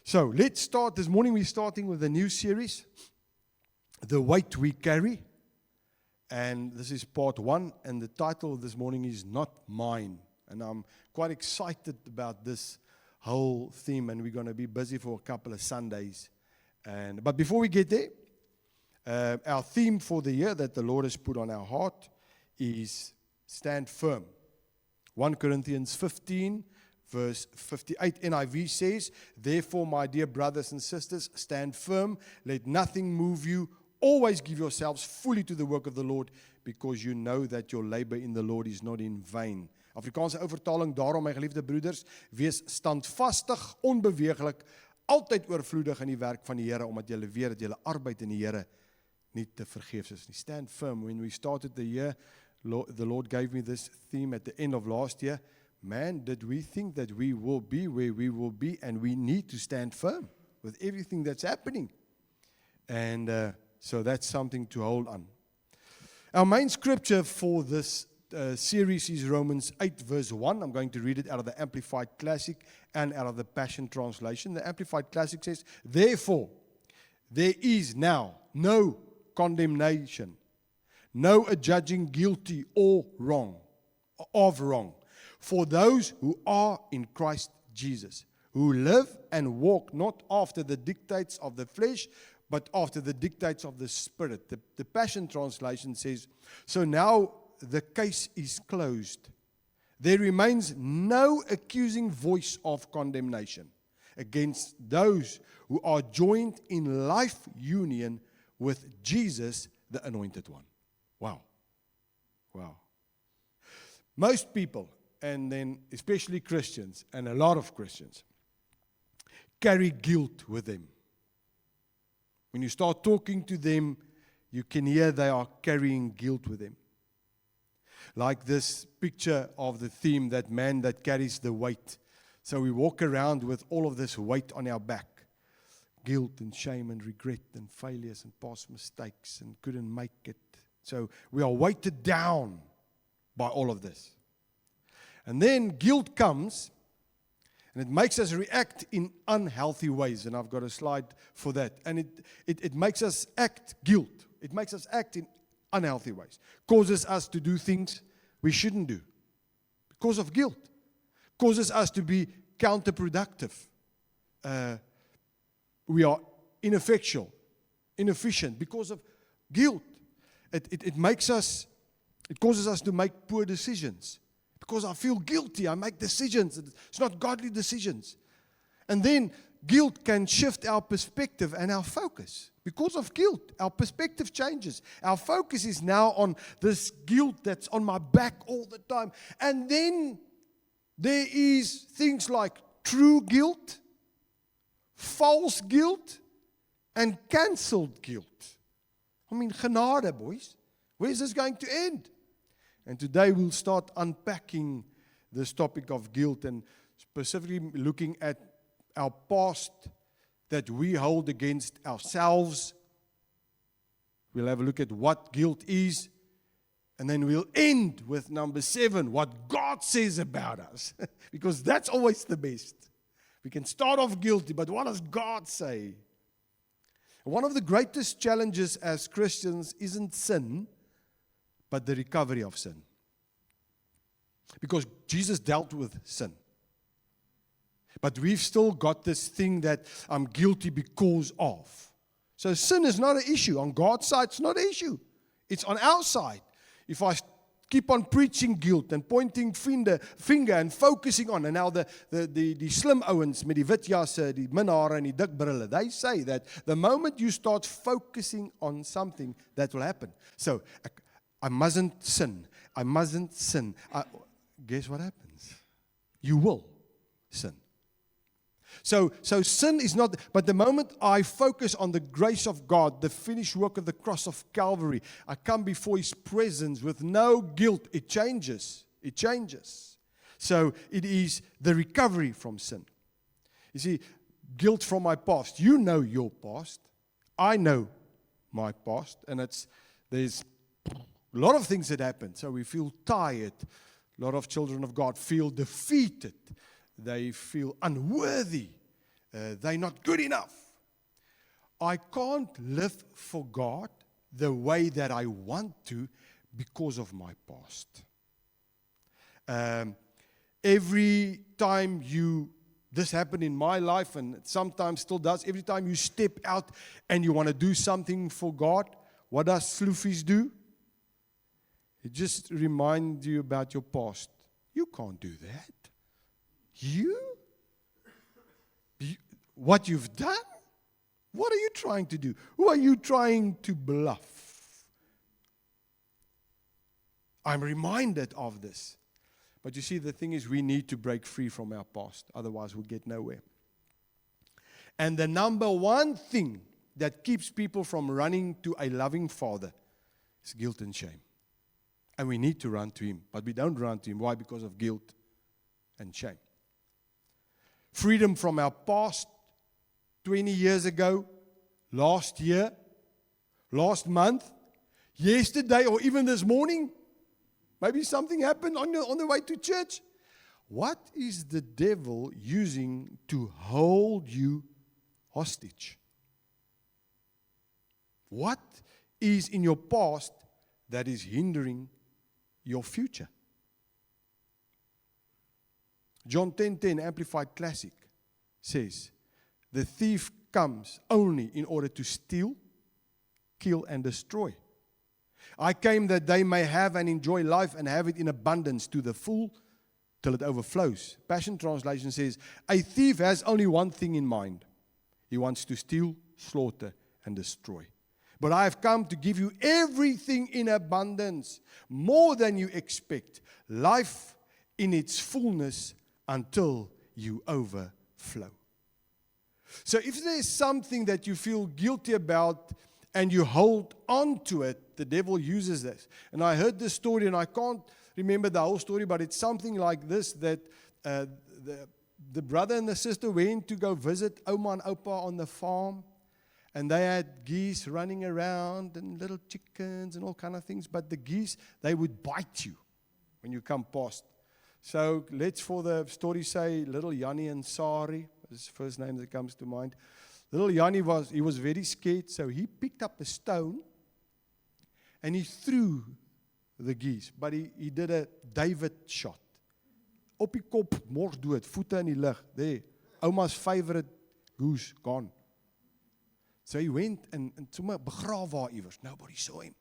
So let's start. This morning we're starting with a new series, The Weight We Carry. And this is part 1. And the title of this morning is Not Mine. And I'm quite excited about this whole theme. And we're going to be busy for a couple of Sundays. But before we get there, our theme for the year that the Lord has put on our heart is Stand Firm. 1 Corinthians 15. Verse 58, NIV says, "Therefore, my dear brothers and sisters, stand firm. Let nothing move you. Always give yourselves fully to the work of the Lord, because you know that your labor in the Lord is not in vain." Afrikaanse vertaling, daarom my geliefde broeders, wees standvastig, onbeweeglik, altyd oorvloedig in die werk van die Here, omdat julle weet dat julle arbeid in die Here nie te vergeefs is nie. Stand firm. When we started the year, the Lord gave me this theme at the end of last year. Man, did we think that we will be where we will be, and we need to stand firm with everything that's happening. And so that's something to hold on. Our main scripture for this series is Romans 8 verse 1. I'm going to read it out of the Amplified Classic and out of the Passion Translation. The Amplified Classic says, "Therefore, there is now no condemnation, no adjudging guilty or wrong, for those who are in Christ Jesus, who live and walk not after the dictates of the flesh, but after the dictates of the Spirit." The Passion Translation says, "So now the case is closed. There remains no accusing voice of condemnation against those who are joined in life union with Jesus, the Anointed One." Wow. Wow. Most people, and then especially Christians, and a lot of Christians, carry guilt with them. When you start talking to them, you can hear they are carrying guilt with them. Like this picture of the theme, that man that carries the weight. So we walk around with all of this weight on our back. Guilt and shame and regret and failures and past mistakes and couldn't make it. So we are weighted down by all of this. And then guilt comes, and it makes us react in unhealthy ways. And I've got a slide for that. And it makes us act guilt. It makes us act in unhealthy ways. Causes us to do things we shouldn't do because of guilt. Causes us to be counterproductive. We are ineffectual, inefficient because of guilt. It causes us to make poor decisions. Because I feel guilty, I make decisions. It's not godly decisions. And then guilt can shift our perspective and our focus. Because of guilt, our perspective changes. Our focus is now on this guilt that's on my back all the time. And then there is things like true guilt, false guilt, and cancelled guilt. I mean, genade, boys. Where's this going to end? And today we'll start unpacking this topic of guilt and specifically looking at our past that we hold against ourselves. We'll have a look at what guilt is. And then we'll end with number 7, what God says about us. Because that's always the best. We can start off guilty, but what does God say? One of the greatest challenges as Christians isn't sin, but the recovery of sin. Because Jesus dealt with sin. But we've still got this thing that I'm guilty because of. So sin is not an issue. On God's side, it's not an issue. It's on our side. If I keep on preaching guilt and pointing finger and focusing on, and now the slim ouens met die wit jasse, die minhare en die dik brille, they say that the moment you start focusing on something, that will happen. So, I mustn't sin. I mustn't sin. Guess what happens? You will sin. So sin is not, but the moment I focus on the grace of God, the finished work of the cross of Calvary, I come before His presence with no guilt. It changes. It changes. So it is the recovery from sin. You see, guilt from my past. You know your past. I know my past. And there's a lot of things that happen. So we feel tired. A lot of children of God feel defeated. They feel unworthy. they're not good enough. I can't live for God the way that I want to because of my past. Every time this happened in my life, and it sometimes still does, every time you step out and you want to do something for God, what does sloofies do? It just reminds you about your past. You can't do that. What you've done? What are you trying to do? Who are you trying to bluff? I'm reminded of this. But you see, the thing is, we need to break free from our past. Otherwise, we'll get nowhere. And the number one thing that keeps people from running to a loving Father is guilt and shame. And we need to run to Him. But we don't run to Him. Why? Because of guilt and shame. Freedom from our past 20 years ago, last year, last month, yesterday, or even this morning. Maybe something happened on the way to church. What is the devil using to hold you hostage? What is in your past that is hindering your future? John 10:10, Amplified Classic, says, the thief comes only in order to steal, kill, and destroy. I came that they may have and enjoy life and have it in abundance to the full till it overflows. Passion Translation says, a thief has only one thing in mind. He wants to steal, slaughter, and destroy. But I have come to give you everything in abundance, more than you expect. Life in its fullness until you overflow. So if there's something that you feel guilty about and you hold on to it, the devil uses this. And I heard this story, and I can't remember the whole story, but it's something like this, that the brother and the sister went to go visit Oma and Opa on the farm, and they had geese running around and little chickens and all kind of things, but the geese, they would bite you when you come past. So let's, for the story, say little Yanni and Sari. That's the first name that comes to mind. Little Yanni was very scared, so he picked up a stone and he threw the geese. But he did a David shot. Op die kop, mors dood, voete in die lug. There, Oma's favorite goose, gone. So he went and somewhere begrawe waar iewers. Nobody saw him.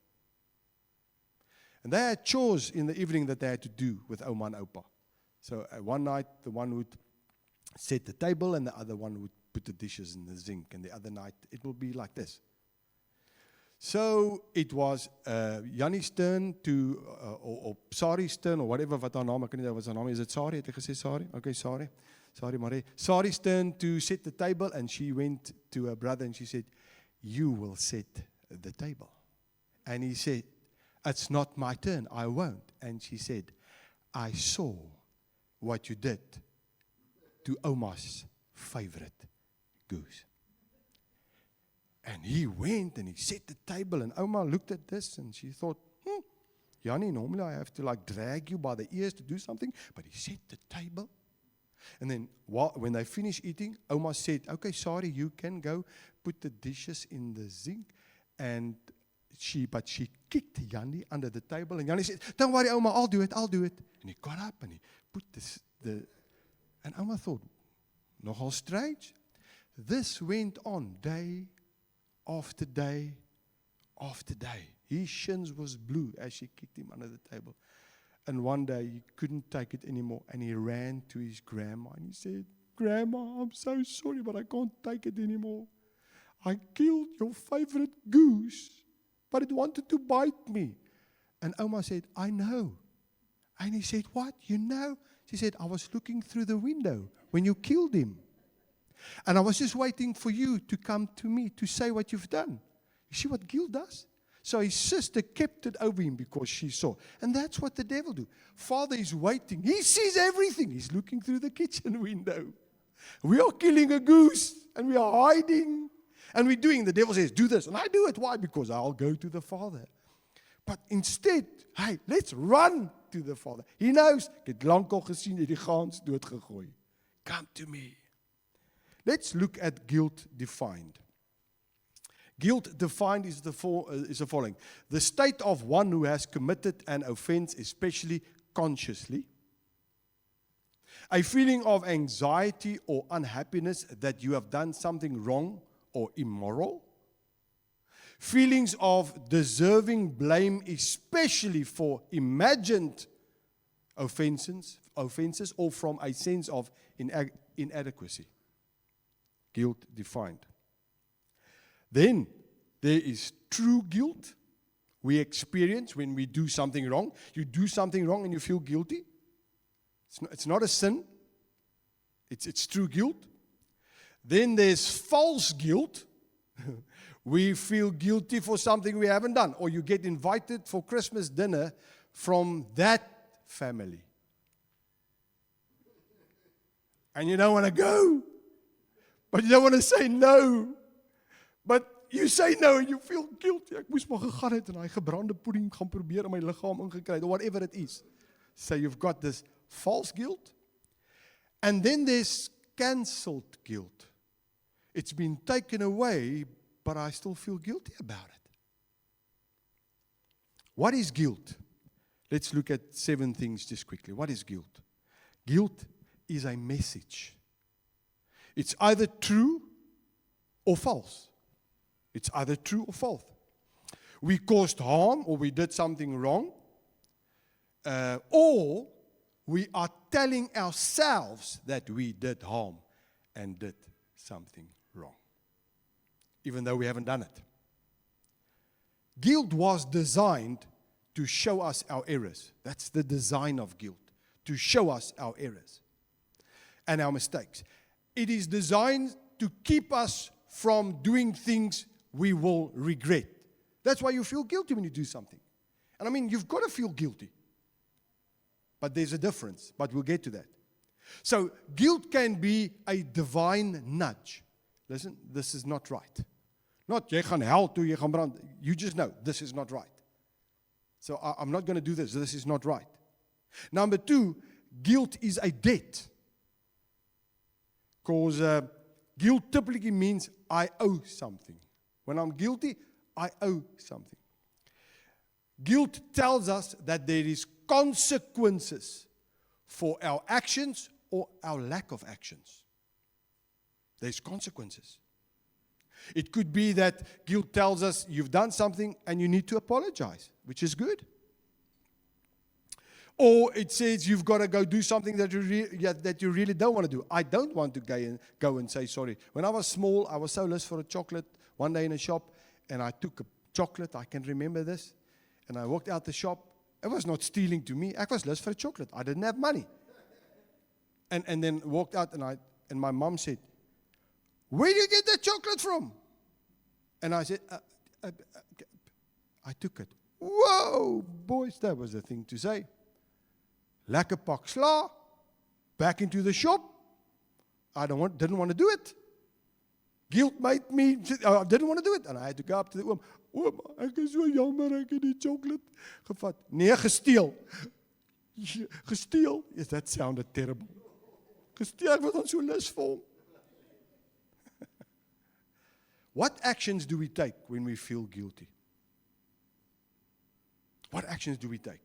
And they had chores in the evening that they had to do with Oma and Opa. So one night, the one would set the table and the other one would put the dishes in the zinc. And the other night, it will be like this. So it was Jannie's turn to, or Sari's turn, or whatever wat haar naam, ek weet nie wat haar naam is. Is it Sari? Het jy gesê Sari? Okay, Sari. Sorry, Marie. Sari's turn to set the table, and she went to her brother and she said, you will set the table. And he said, it's not my turn, I won't. And she said, I saw what you did to Oma's favorite goose. And he went and he set the table, and Oma looked at this and she thought, Jannie, normally I have to like drag you by the ears to do something, but he set the table. And then when they finished eating, Oma said, okay, sorry, you can go put the dishes in the zinc. And she kicked Jannie under the table, and Jannie said, don't worry, Oma, I'll do it. And he got up and he put and Oma thought, nogal strange. This went on day after day after day. His shins was blue as she kicked him under the table. And one day he couldn't take it anymore, and he ran to his grandma and he said, Grandma, I'm so sorry, but I can't take it anymore. I killed your favorite goose, but it wanted to bite me. And Oma said, I know. And he said, what? You know? She said, I was looking through the window when you killed him. And I was just waiting for you to come to me to say what you've done. You see what guilt does? So his sister kept it over him because she saw. And that's what the devil do. Father is waiting. He sees everything. He's looking through the kitchen window. We are killing a goose and we are hiding. And we're doing, the devil says, do this. And I do it. Why? Because I'll go to the Father. But instead, hey, let's run to the Father. He knows, ek het lank al gesien, het die gans doodgegooi. Come to me. Let's look at guilt defined. Guilt defined is the following. The state of one who has committed an offense, especially consciously. A feeling of anxiety or unhappiness that you have done something wrong or immoral. Feelings of deserving blame, especially for imagined offenses or from a sense of inadequacy. Guilt defined. Then there is true guilt we experience when we do something wrong. You do something wrong and you feel guilty. It's not a sin. It's true guilt. Then there's false guilt. We feel guilty for something we haven't done. Or you get invited for Christmas dinner from that family. And you don't want to go. But you don't want to say no. But you say no and you feel guilty. Ek moes maar gegaan het en hy gebrande pudding gaan probeer in my liggaam ingekry het, or whatever it is. So you've got this false guilt. And then there's cancelled guilt. It's been taken away, but I still feel guilty about it. What is guilt? Let's look at 7 things just quickly. What is guilt? Guilt is a message. It's either true or false. It's either true or false. We caused harm or we did something wrong, or we are telling ourselves that we did harm and did something wrong, even though we haven't done it. Guilt was designed to show us our errors. That's the design of guilt, to show us our errors and our mistakes. It is designed to keep us from doing things we will regret. That's why you feel guilty when you do something. And I mean, you've got to feel guilty. But there's a difference, but we'll get to that. So, guilt can be a divine nudge. Listen, this is not right. Not, jy gaan hel toe, jy gaan brand. You just know, this is not right. So, I'm not going to do this. This is not right. Number 2, guilt is a debt. Because guilt typically means I owe something. When I'm guilty, I owe something. Guilt tells us that there is consequences for our actions or our lack of actions. There's consequences. It could be that guilt tells us you've done something and you need to apologize, which is good. Or it says you've got to go do something that you really don't want to do. I don't want to go and say sorry. When I was small, I was so lust for a chocolate one day in a shop, and I took a chocolate. I can remember this. And I walked out the shop. It was not stealing to me. I was lust for a chocolate. I didn't have money. And then walked out, and my mom said, "Where do you get that chocolate from?" And I said, I took it. Whoa, boys, that was the thing to say. Lekker pak sla, back into the shop. I didn't want to do it. Guilt made me, I didn't want to do it. And I had to go up to the oom. Oom, ek is so jammer, ek het die chocolate gevat. Nee, gesteel. Gesteel? Yes, that sounded terrible. Gesteel, ek was dan so lus vir hom. What actions do we take when we feel guilty? What actions do we take?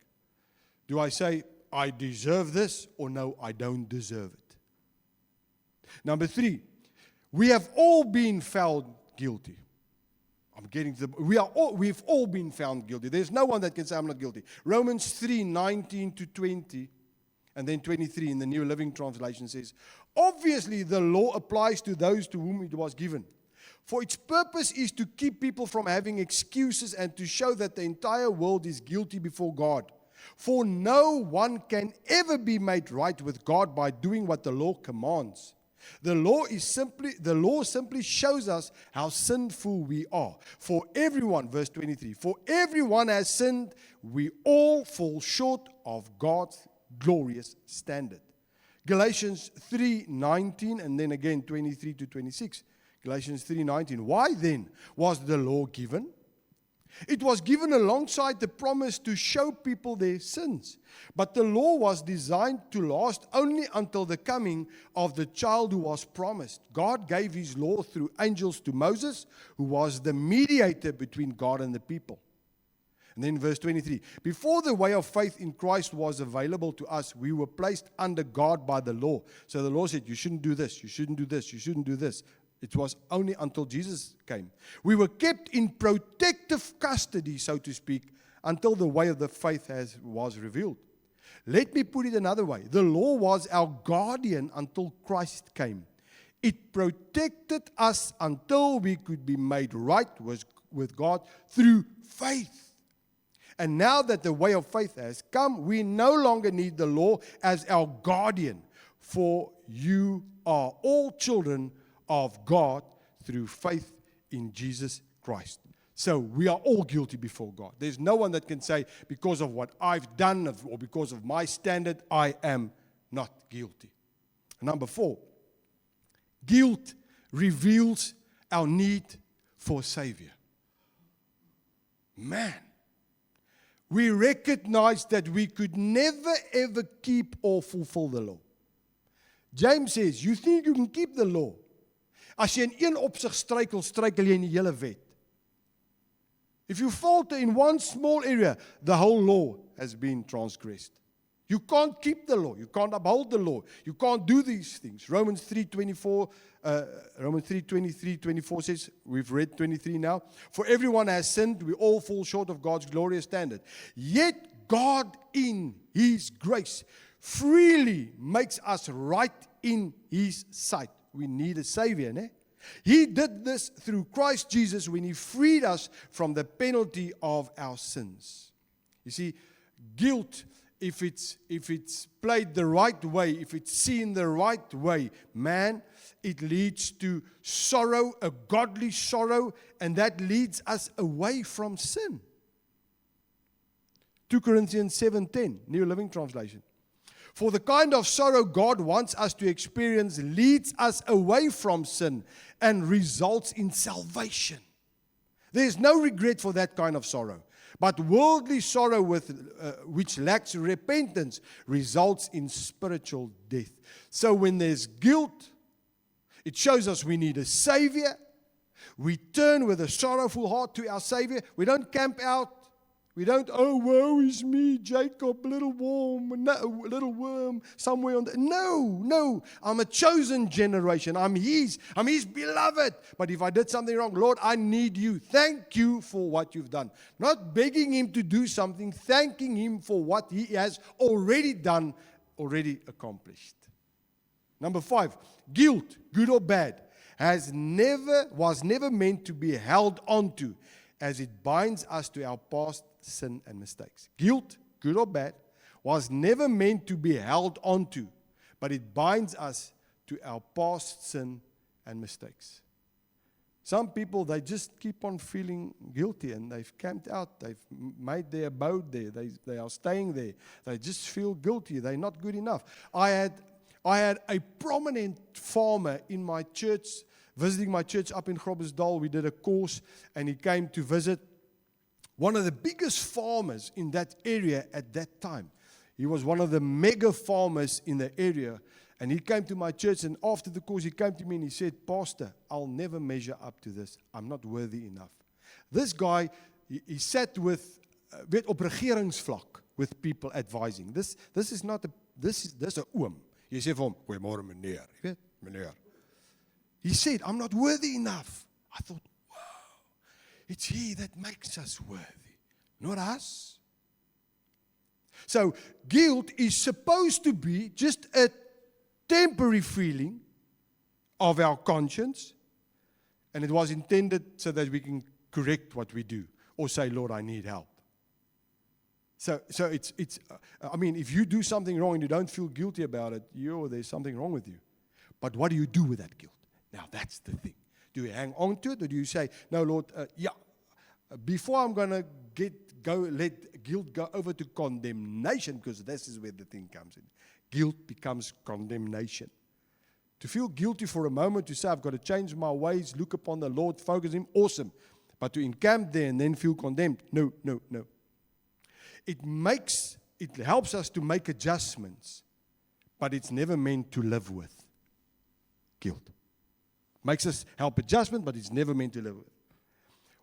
Do I say, I deserve this, or no, I don't deserve it? Number 3, we have all been found guilty. We've all been found guilty. There's no one that can say I'm not guilty. Romans 3:19-20, and then 23 in the New Living Translation says, obviously the law applies to those to whom it was given. For its purpose is to keep people from having excuses and to show that the entire world is guilty before God. For no one can ever be made right with God by doing what the law commands. The law simply shows us how sinful we are. For everyone, verse 23, for everyone has sinned, we all fall short of God's glorious standard. Galatians 3:19 and then again 23-26. Galatians 3:19. Why then was the law given? It was given alongside the promise to show people their sins. But the law was designed to last only until the coming of the child who was promised. God gave his law through angels to Moses, who was the mediator between God and the people. And then verse 23, before the way of faith in Christ was available to us, we were placed under God by the law. So the law said, you shouldn't do this, you shouldn't do this, you shouldn't do this. It was only until Jesus came. We were kept in protective custody, so to speak, until the way of the faith was revealed. Let me put it another way. The law was our guardian until Christ came. It protected us until we could be made right with God through faith. And now that the way of faith has come, we no longer need the law as our guardian, for you are all children of God through faith in Jesus Christ. So we are all guilty before God. There's no one that can say, because of what I've done or because of my standard, I am not guilty. Number 4, guilt reveals our need for a Savior. Man, we recognize that we could never ever keep or fulfill the law. James says, you think you can keep the law? As jy in een opsig struikel jy in die hele wet. If you falter in one small area, the whole law has been transgressed. You can't keep the law. You can't uphold the law. You can't do these things. Romans 3:23, 24 says, we've read 23 now. For everyone has sinned, we all fall short of God's glorious standard. Yet God in His grace freely makes us right in His sight. We need a Savior, ne? He did this through Christ Jesus when He freed us from the penalty of our sins. You see, guilt, if it's played the right way, if it's seen the right way, man, it leads to sorrow, a godly sorrow, and that leads us away from sin. 2 Corinthians 7:10, New Living Translation. For the kind of sorrow God wants us to experience leads us away from sin and results in salvation. There is no regret for that kind of sorrow. But worldly sorrow which lacks repentance results in spiritual death. So when there's guilt, it shows us we need a Savior. We turn with a sorrowful heart to our Savior. We don't camp out. We don't, oh, woe is me, Jacob, little worm somewhere on the... No. I'm a chosen generation. I'm His beloved. But if I did something wrong, Lord, I need you. Thank you for what you've done. Not begging Him to do something, thanking Him for what He has already done, already accomplished. Number 5, guilt, good or bad, was never meant to be held onto, as it binds us to our past sin and mistakes. Guilt, good or bad, was never meant to be held onto, but it binds us to our past sin and mistakes. Some people, they just keep on feeling guilty and they've camped out, they've made their abode there, they are staying there. They just feel guilty, they're not good enough. I had a prominent farmer in my church, visiting my church up in Groblersdal. We did a course and he came to visit. One of the biggest farmers in that area at that time. He was one of the mega farmers in the area. And he came to my church, and after the course he came to me and he said, Pastor, I'll never measure up to this. I'm not worthy enough. This guy, he sat with, op regeringsvlak with people advising. This is not a, this is a oom. Jy sê vir hom, goeiemôre meneer. Jy weet, meneer. He said, I'm not worthy enough. I thought, wow, it's He that makes us worthy, not us. So guilt is supposed to be just a temporary feeling of our conscience, and it was intended so that we can correct what we do or say, Lord, I need help. So it's I mean, if you do something wrong and you don't feel guilty about it, there's something wrong with you. But what do you do with that guilt? Now, that's the thing. Do you hang on to it, or do you say, no, Lord, before I'm going to let guilt go over to condemnation, because this is where the thing comes in. Guilt becomes condemnation. To feel guilty for a moment, to say, I've got to change my ways, look upon the Lord, focus on Him, awesome. But to encamp there and then feel condemned, no. It helps us to make adjustments, but it's never meant to live with guilt. Makes us help adjustment, but it's never meant to live with.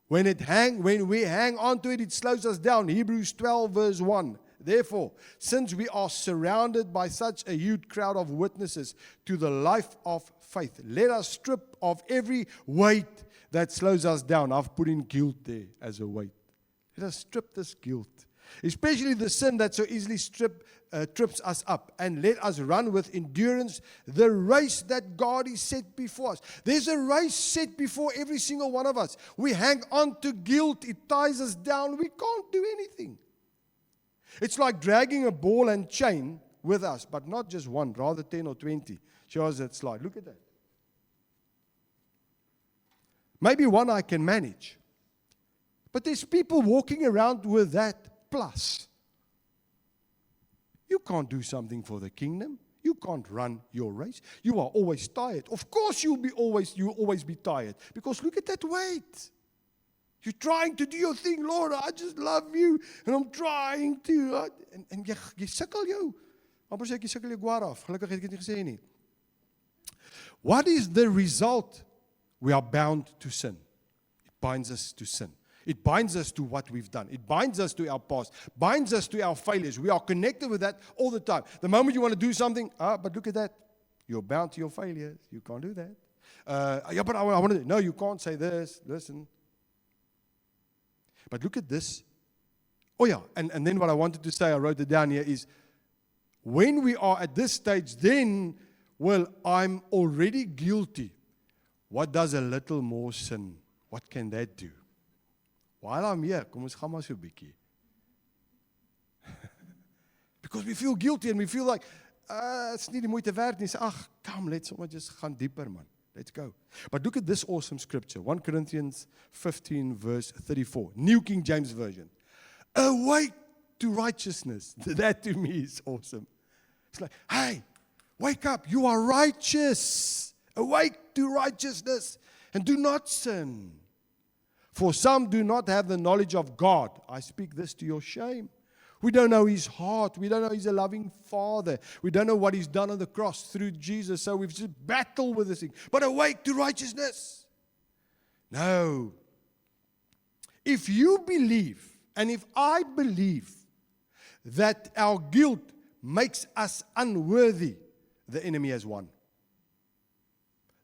When we hang on to it, it slows us down. Hebrews 12 verse 1. Therefore, since we are surrounded by such a huge crowd of witnesses to the life of faith, let us strip off every weight that slows us down. I've put in guilt there as a weight. Let us strip this guilt, especially the sin that so easily trips us up, and let us run with endurance the race that God is set before us. There's a race set before every single one of us. We hang on to guilt. It ties us down. We can't do anything. It's like dragging a ball and chain with us, but not just one, rather 10 or 20. Show us that slide. Look at that. Maybe one I can manage. But there's people walking around with that plus. You can't do something for the kingdom. You can't run your race. You are always tired. Of course you'll always be tired. Because look at that weight. You're trying to do your thing, Lord. I just love you. And I'm trying to. En jy sukkel jou. Amper sê ek jy sukkel jou gwaar af. Gelukkig het ek dit nie gesê nie. What is the result? We are bound to sin. It binds us to sin. It binds us to what we've done. It binds us to our past. Binds us to our failures. We are connected with that all the time. The moment you want to do something, but look at that. You're bound to your failures. You can't do that. But I want to do. No, you can't say this. Listen. But look at this. Oh yeah, and then what I wanted to say, I wrote it down here, is when we are at this stage, then, well, I'm already guilty. What does a little more sin? What can that do? While I'm here, kom ons gaan maar so 'n bietjie. Because we feel guilty and we feel like, it's nie die moeite werd nie. Come, let's just gaan dieper, man. Let's go. But look at this awesome scripture. 1 Corinthians 15 verse 34. New King James Version. Awake to righteousness. That to me is awesome. It's like, hey, wake up. You are righteous. Awake to righteousness. And do not sin. For some do not have the knowledge of God. I speak this to your shame. We don't know His heart. We don't know He's a loving Father. We don't know what He's done on the cross through Jesus. So we've just battled with this thing. But awake to righteousness. No. If you believe, and if I believe, that our guilt makes us unworthy, the enemy has won.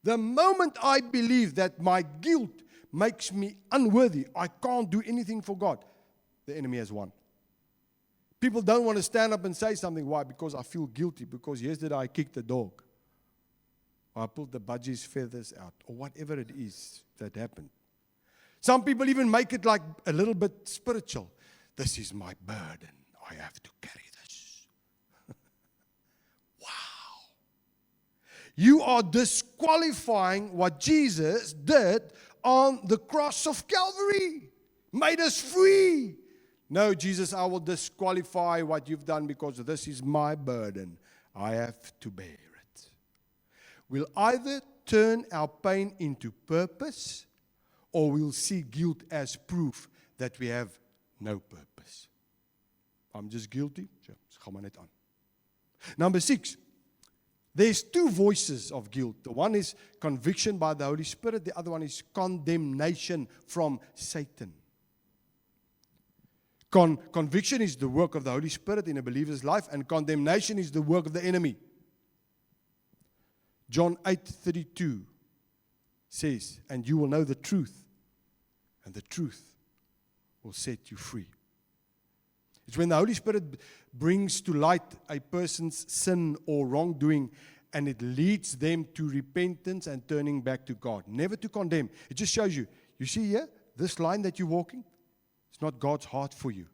The moment I believe that my guilt makes me unworthy, I can't do anything for God, the enemy has won. People don't want to stand up and say something. Why? Because I feel guilty. Because yesterday I kicked the dog. Or I pulled the budgie's feathers out. Or whatever it is that happened. Some people even make it like a little bit spiritual. This is my burden. I have to carry this. Wow. You are disqualifying what Jesus did on the cross of Calvary. Made us free. No, Jesus, I will disqualify what you've done because this is my burden. I have to bear it. We'll either turn our pain into purpose or we'll see guilt as proof that we have no purpose. I'm just guilty. So, gaan maar net aan. Number 6. There's two voices of guilt. The one is conviction by the Holy Spirit. The other one is condemnation from Satan. Conviction is the work of the Holy Spirit in a believer's life, and condemnation is the work of the enemy. John 8:32 says, and you will know the truth, and the truth will set you free. It's when the Holy Spirit brings to light a person's sin or wrongdoing, and it leads them to repentance and turning back to God. Never to condemn. It just shows you. You see here, this line that you're walking, it's not God's heart for you.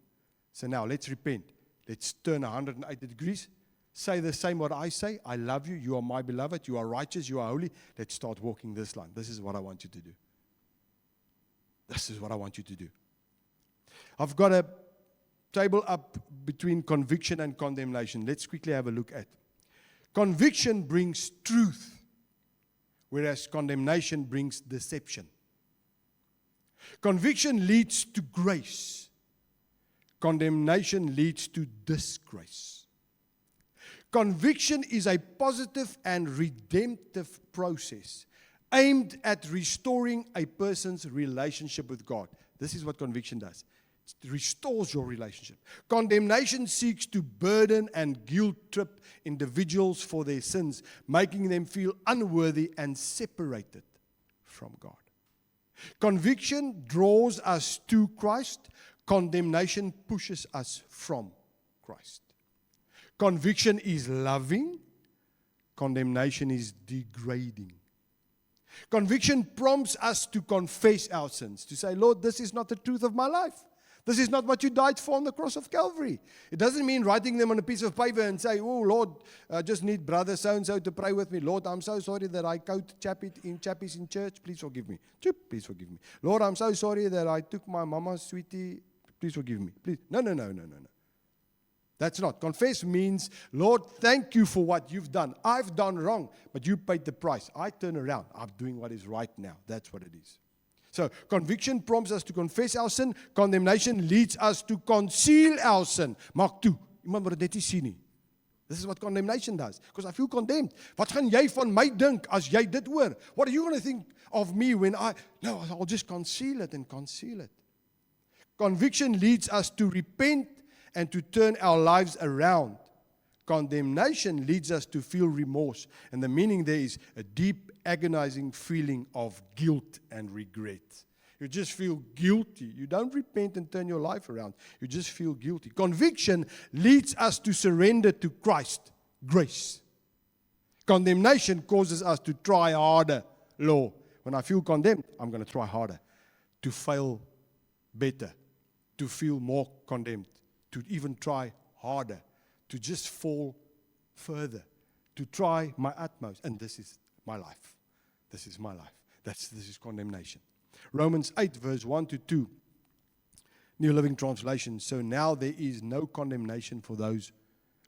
So now, let's repent. Let's turn 180 degrees. Say the same what I say. I love you. You are my beloved. You are righteous. You are holy. Let's start walking this line. This is what I want you to do. This is what I want you to do. I've got a table up between conviction and condemnation. Let's quickly have a look at. Conviction brings truth, whereas condemnation brings deception. Conviction leads to grace. Condemnation leads to disgrace. Conviction is a positive and redemptive process aimed at restoring a person's relationship with God. This is what conviction does. It restores your relationship. Condemnation seeks to burden and guilt trip individuals for their sins, making them feel unworthy and separated from God. Conviction draws us to Christ. Condemnation pushes us from Christ. Conviction is loving. Condemnation is degrading. Conviction prompts us to confess our sins, to say, Lord, this is not the truth of my life. This is not what you died for on the cross of Calvary. It doesn't mean writing them on a piece of paper and say, oh, Lord, I just need brother so-and-so to pray with me. Lord, I'm so sorry that I quote chappies in church. Please forgive me. Please forgive me. Lord, I'm so sorry that I took my mama's sweetie. Please forgive me. Please. No. That's not. Confess means, Lord, thank you for what you've done. I've done wrong, but you paid the price. I turn around. I'm doing what is right now. That's what it is. So, conviction prompts us to confess our sin. Condemnation leads us to conceal our sin. Maak toe. Iemand moet dit net nie sien nie. This is what condemnation does. Because I feel condemned. Wat gaan jy van my dink as jy dit hoor? What are you going to think of me when No, I'll just conceal it and conceal it. Conviction leads us to repent and to turn our lives around. Condemnation leads us to feel remorse. And the meaning there is a deep, agonizing feeling of guilt and regret. You just feel guilty. You don't repent and turn your life around. You just feel guilty. Conviction leads us to surrender to Christ, grace. Condemnation causes us to try harder, law. When I feel condemned, I'm going to try harder to fail better, to feel more condemned, to even try harder, to just fall further, to try my utmost. And this is my life. This is my life. This is condemnation. Romans 8, verse 1 to 2, New Living Translation. So now there is no condemnation for those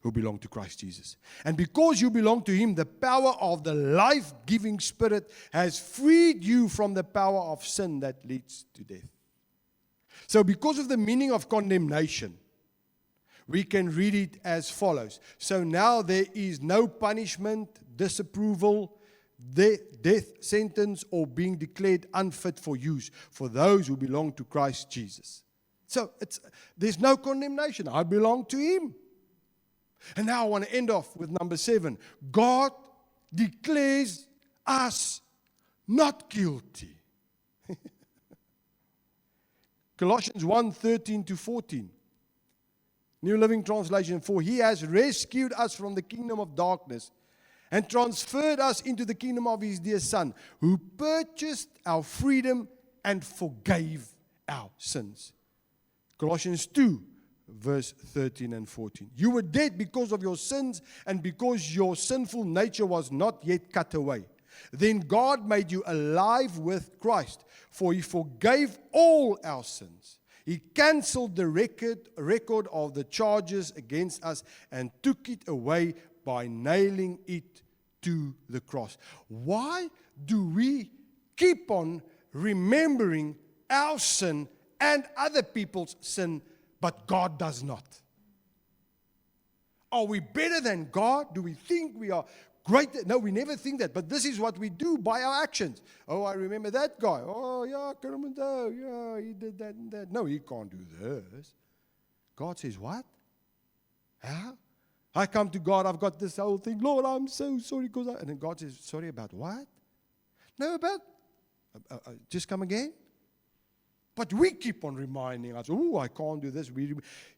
who belong to Christ Jesus. And because you belong to Him, the power of the life-giving Spirit has freed you from the power of sin that leads to death. So because of the meaning of condemnation, we can read it as follows. So now there is no punishment, disapproval, death sentence, or being declared unfit for use for those who belong to Christ Jesus. So there's no condemnation. I belong to Him. And now I want to end off with number 7. God declares us not guilty. Colossians 1:13 to 14. New Living Translation. For He has rescued us from the kingdom of darkness and transferred us into the kingdom of His dear Son, who purchased our freedom and forgave our sins. Colossians 2, verse 13 and 14. You were dead because of your sins and because your sinful nature was not yet cut away. Then God made you alive with Christ, for He forgave all our sins. He cancelled the record of the charges against us and took it away by nailing it to the cross. Why do we keep on remembering our sin and other people's sin, but God does not? Are we better than God? Do we think we are great? No, we never think that. But this is what we do by our actions. Oh, I remember that guy. Oh, yeah, Karamando. Yeah, he did that and that. No, he can't do this. God says, what? Huh? I come to God, I've got this whole thing. Lord, I'm so sorry. And then God says, sorry about what? No, about, just come again. But we keep on reminding us, oh, I can't do this.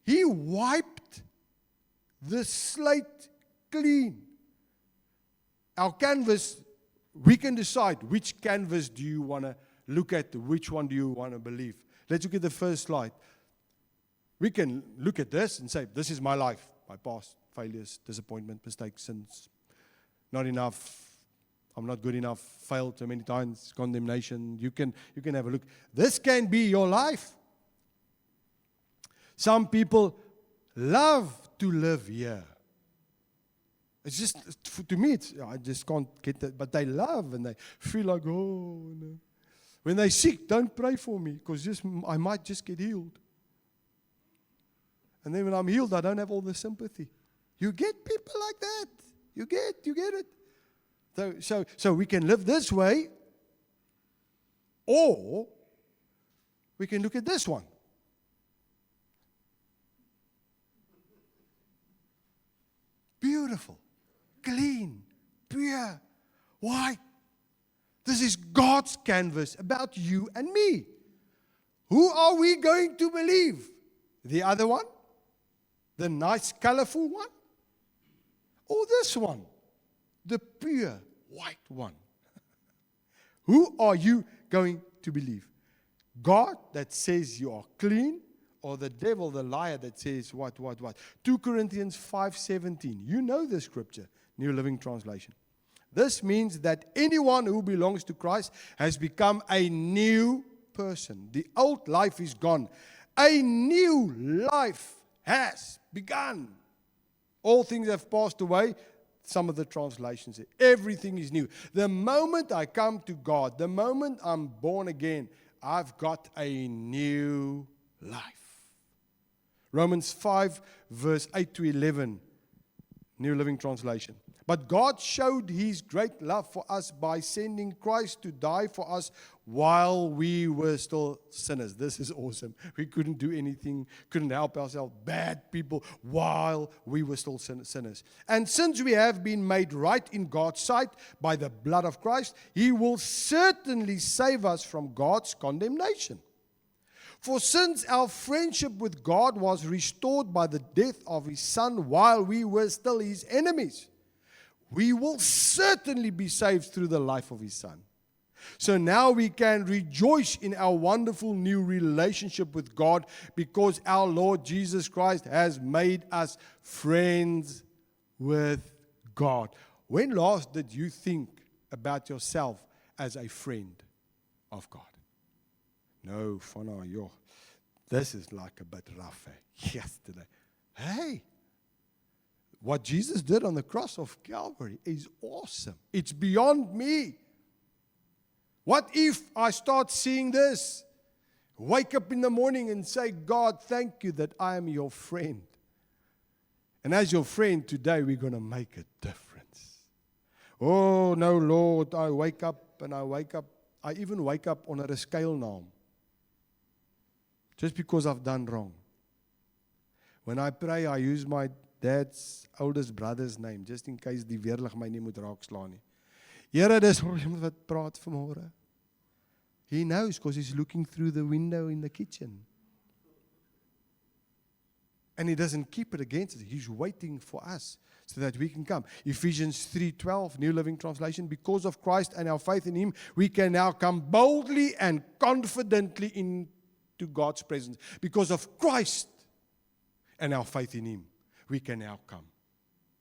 He wiped the slate clean. Our canvas, we can decide which canvas do you want to look at, which one do you want to believe. Let's look at the first slide. We can look at this and say, this is my life, my past, failures, disappointment, mistakes, sins, not enough, I'm not good enough, failed so many times, condemnation. You can have a look. This can be your life. Some people love to live here. It's just, to me, I just can't get that. But they love and they feel like, oh, no. When they're sick, don't pray for me because I might just get healed. And then when I'm healed, I don't have all the sympathy. You get people like that. You get it. So we can live this way, or we can look at this one. Beautiful, clean, pure, white. This is God's canvas about you and me. Who are we going to believe? The other one? The nice, colorful one? Or this one? The pure, white one? Who are you going to believe? God that says you are clean, or the devil, the liar that says what? 2 Corinthians 5:17. You know the scripture, New Living Translation. This means that anyone who belongs to Christ has become a new person. The old life is gone. A new life has begun. All things have passed away. Some of the translations say everything is new. The moment I come to God, the moment I'm born again, I've got a new life. Romans 5, verse 8 to 11, New Living Translation. But God showed His great love for us by sending Christ to die for us while we were still sinners. This is awesome. We couldn't do anything, couldn't help ourselves, bad people, while we were still sinners. And since we have been made right in God's sight by the blood of Christ, He will certainly save us from God's condemnation. For since our friendship with God was restored by the death of His Son while we were still His enemies, we will certainly be saved through the life of His Son. So now we can rejoice in our wonderful new relationship with God because our Lord Jesus Christ has made us friends with God. When last did you think about yourself as a friend of God? No, Fana, yo, this is like a bit rough, yesterday. Hey, what Jesus did on the cross of Calvary is awesome. It's beyond me. What if I start seeing this? Wake up in the morning and say, God, thank you that I am your friend. And as your friend today, we're going to make a difference. Oh, no, Lord, I wake up. I even wake up onder 'n skuilnaam. Just because I've done wrong. When I pray, I use my dad's oldest brother's name, just in case die weerlig my nie moet raakslaan nie. Here, dis wat praat vanmôre. He knows because he's looking through the window in the kitchen. And he doesn't keep it against us. He's waiting for us so that we can come. Ephesians 3:12, New Living Translation. Because of Christ and our faith in Him, we can now come boldly and confidently into God's presence. Because of Christ and our faith in Him, we can now come.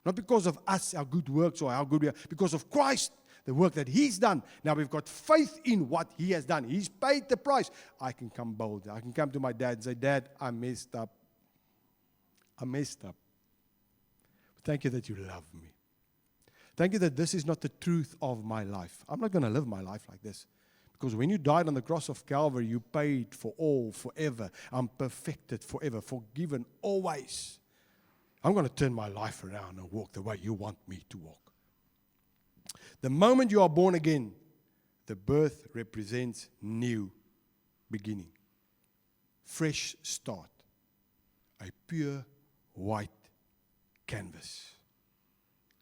Not because of us, our good works, or how good we are. Because of Christ, the work that He's done. Now we've got faith in what He has done. He's paid the price. I can come boldly. I can come to my dad and say, Dad, I messed up. Thank you that you love me. Thank you that this is not the truth of my life. I'm not going to live my life like this. Because when you died on the cross of Calvary, you paid for all, forever. I'm perfected forever, forgiven always. I'm going to turn my life around and walk the way you want me to walk. The moment you are born again, the birth represents new beginning. Fresh start. A pure white canvas.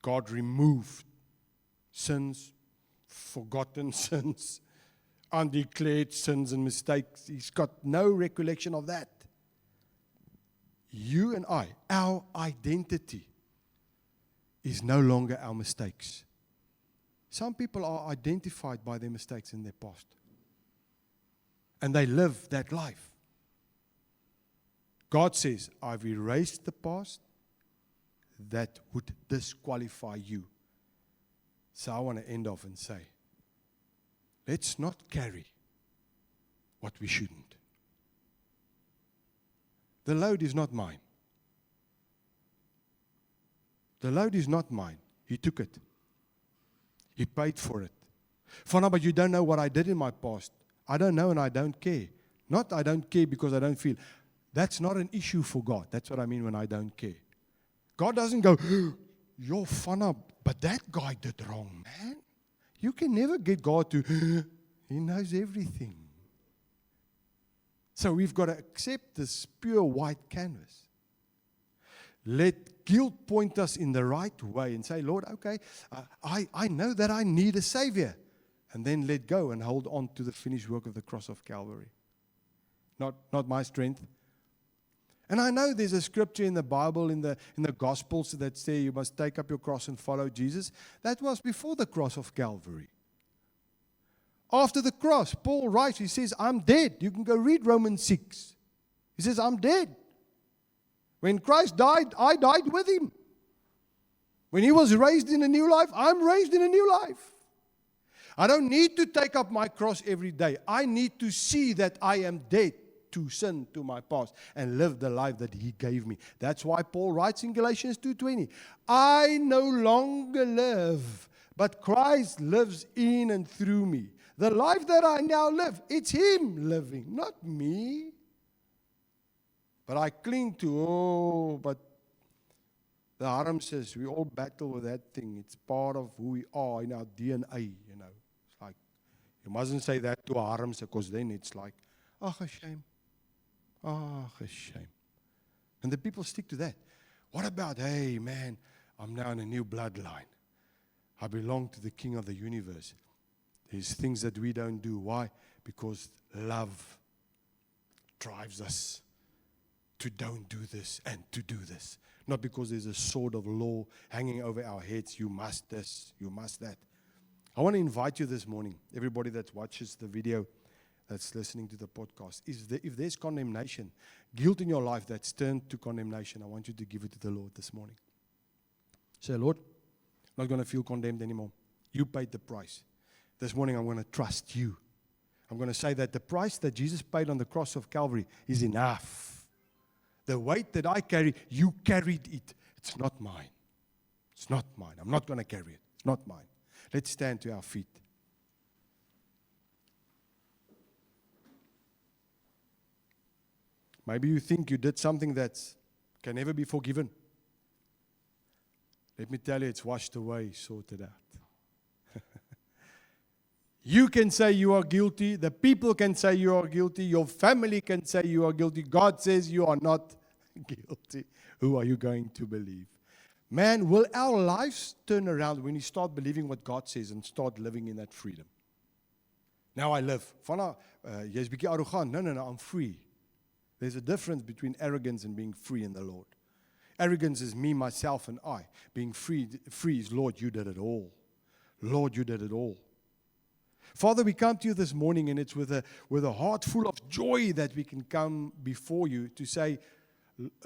God removed sins, forgotten sins, undeclared sins and mistakes. He's got no recollection of that. You and I, our identity is no longer our mistakes. Some people are identified by their mistakes in their past. And they live that life. God says, I've erased the past that would disqualify you. So I want to end off and say, let's not carry what we shouldn't. The load is not mine. The load is not mine. He took it. He paid for it. But you don't know what I did in my past. I don't know and I don't care. Not I don't care because I don't feel. That's not an issue for God. That's what I mean when I don't care. God doesn't go, you're fun up, but that guy did wrong, man. You can never get God to, He knows everything. So we've got to accept this pure white canvas. Let guilt point us in the right way and say, Lord, okay, I know that I need a Savior. And then let go and hold on to the finished work of the cross of Calvary. Not my strength. And I know there's a scripture in the Bible, in the Gospels that say you must take up your cross and follow Jesus. That was before the cross of Calvary. After the cross, Paul writes, he says, I'm dead. You can go read Romans 6. He says, I'm dead. When Christ died, I died with Him. When He was raised in a new life, I'm raised in a new life. I don't need to take up my cross every day. I need to see that I am dead to sin, to my past, and live the life that He gave me. That's why Paul writes in Galatians 2:20, I no longer live, but Christ lives in and through me. The life that I now live, it's Him living, not me. But I cling to, but the Haram says we all battle with that thing. It's part of who we are in our DNA, It's like, you mustn't say that to a Haram, because then it's like, oh, a shame. Oh, a shame. And the people stick to that. What about, hey, man, I'm now in a new bloodline. I belong to the King of the universe. There's things that we don't do. Why? Because love drives us to don't do this and to do this. Not because there's a sword of law hanging over our heads. You must this, you must that. I want to invite you this morning, everybody that watches the video, that's listening to the podcast, if there's condemnation, guilt in your life that's turned to condemnation, I want you to give it to the Lord this morning. Say, Lord, I'm not going to feel condemned anymore. You paid the price. This morning I'm going to trust You. I'm going to say that the price that Jesus paid on the cross of Calvary is enough. The weight that I carry, You carried it. It's not mine. It's not mine. I'm not going to carry it. It's not mine. Let's stand to our feet. Maybe you think you did something that can never be forgiven. Let me tell you, it's washed away, sorted out. You can say you are guilty. The people can say you are guilty. Your family can say you are guilty. God says you are not guilty. Who are you going to believe? Man, will our lives turn around when we start believing what God says and start living in that freedom? Now I live. Jy's bietjie arrogant. No, I'm free. There's a difference between arrogance and being free in the Lord. Arrogance is me, myself, and I. Being free is, Lord, You did it all. Lord, You did it all. Father, we come to You this morning, and it's with a heart full of joy that we can come before You to say,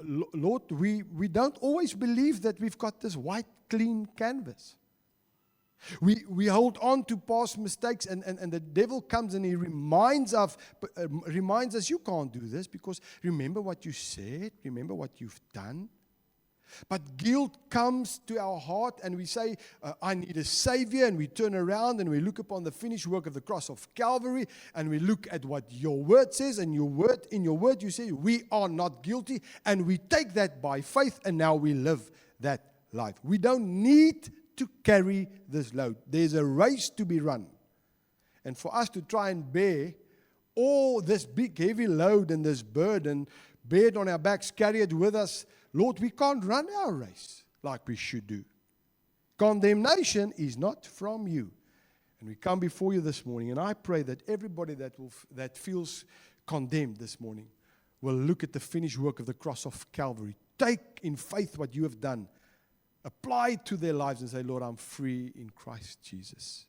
Lord, we don't always believe that we've got this white, clean canvas. We hold on to past mistakes, and the devil comes and he reminds us, you can't do this because remember what you said, remember what you've done. But guilt comes to our heart and we say, I need a Savior, and we turn around and we look upon the finished work of the cross of Calvary, and we look at what Your word says, and in Your word you say, we are not guilty, and we take that by faith, and now we live that life. We don't need to carry this load. There's a race to be run. And for us to try and bear all this big heavy load and this burden, bear it on our backs, carry it with us, Lord, we can't run our race like we should do. Condemnation is not from You. And we come before You this morning, and I pray that everybody that feels condemned this morning will look at the finished work of the cross of Calvary. Take in faith what You have done. Apply it to their lives and say, Lord, I'm free in Christ Jesus.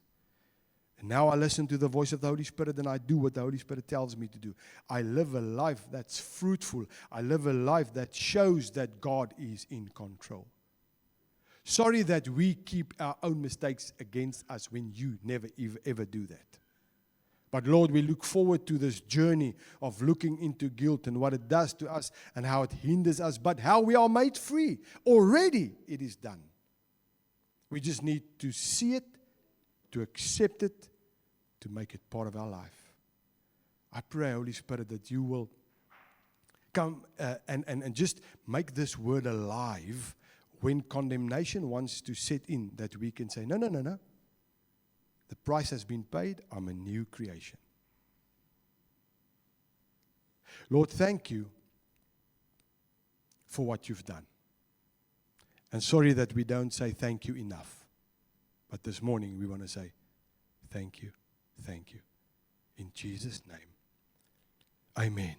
And now I listen to the voice of the Holy Spirit, and I do what the Holy Spirit tells me to do. I live a life that's fruitful. I live a life that shows that God is in control. Sorry that we keep our own mistakes against us when You never ever do that. But Lord, we look forward to this journey of looking into guilt and what it does to us and how it hinders us, but how we are made free. Already it is done. We just need to see it, to accept it, to make it part of our life. I pray, Holy Spirit, that you will come and just make this word alive when condemnation wants to set in, that we can say, no, no, no, no. The price has been paid. I'm a new creation. Lord, thank you for what you've done. And sorry that we don't say thank you enough. But this morning we want to say thank you, thank you. In Jesus' name, amen.